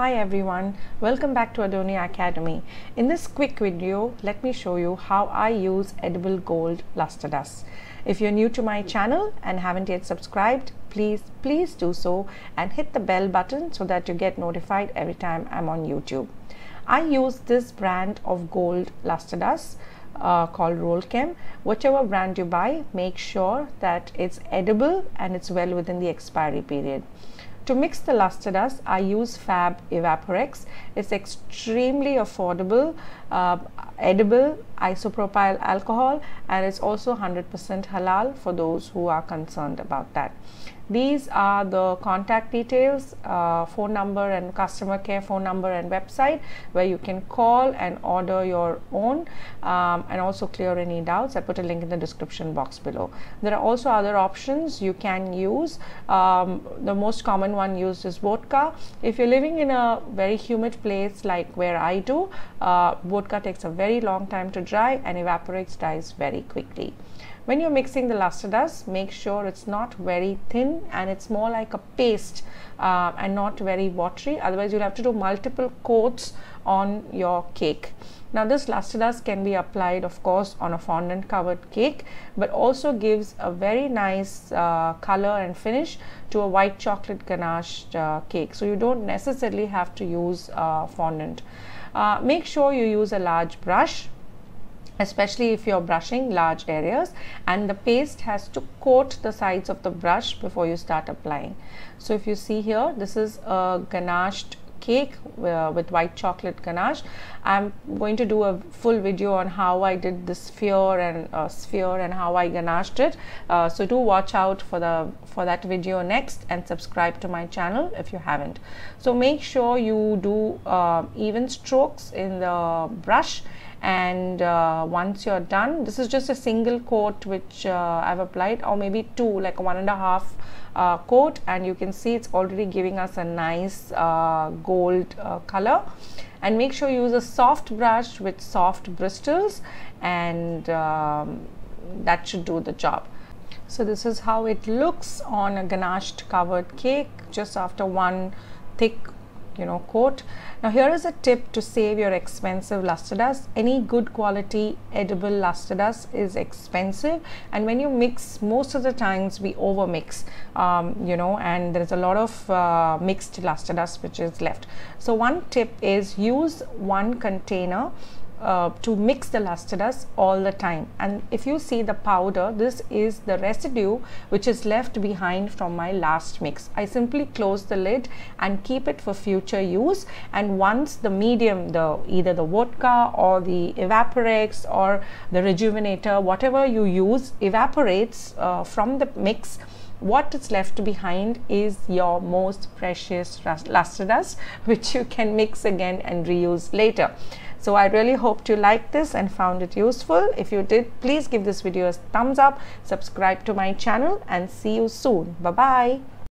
Hi everyone, welcome back to Adoniya Academy. In this quick video, let me show you how I use edible gold luster dust. If you're new to my channel and haven't yet subscribed, please do so and hit the bell button so that you get notified every time I'm on YouTube. I use this brand of gold luster dust called Roll Chem. Whichever brand you buy, make sure that it's edible and it's well within the expiry period. To mix the luster dust, I use Fab Evaporex. It's extremely affordable, edible isopropyl alcohol, and it's also 100% halal for those who are concerned about that. These are the contact details, phone number and customer care phone number and website where you can call and order your own and also clear any doubts. I put a link in the description box below. There are also other options you can use. The most common one used is vodka. If you're living in a very humid place like where I do, vodka takes a very long time to dry and Evaporex dries very quickly. When you're mixing the luster dust, make sure it's not very thin and it's more like a paste and not very watery. Otherwise, you'll have to do multiple coats on your cake. Now, this luster dust can be applied, of course, on a fondant covered cake, but also gives a very nice color and finish to a white chocolate ganached cake. So you don't necessarily have to use fondant. Make sure you use a large brush, especially if you're brushing large areas, and the paste has to coat the sides of the brush before you start applying. So if you see here, this is a ganached cake with white chocolate ganache. I'm going to do a full video on how I did this sphere and how I ganached it. So do watch out for that video next and subscribe to my channel if you haven't. So make sure you do even strokes in the brush. And once you're done, this is just a single coat which I've applied, or maybe two, like a 1.5 coat, and you can see it's already giving us a nice gold color. And make sure you use a soft brush with soft bristles, and that should do the job. So this is how it looks on a ganached covered cake just after one thick coat. Now here is a tip to save your expensive luster dust. Any good quality edible luster dust is expensive, and when you mix, most of the times we over mix, and there is a lot of mixed luster dust which is left. So one tip is use one container to mix the luster dust all the time. And if you see the powder, this is the residue which is left behind from my last mix. I simply close the lid and keep it for future use, and once the medium, either the vodka or the Evaporex or the rejuvenator, whatever you use, evaporates from the mix, what is left behind is your most precious luster dust, which you can mix again and reuse later. So I really hoped you liked this and found it useful. If you did, please give this video a thumbs up, subscribe to my channel, and see you soon. Bye bye.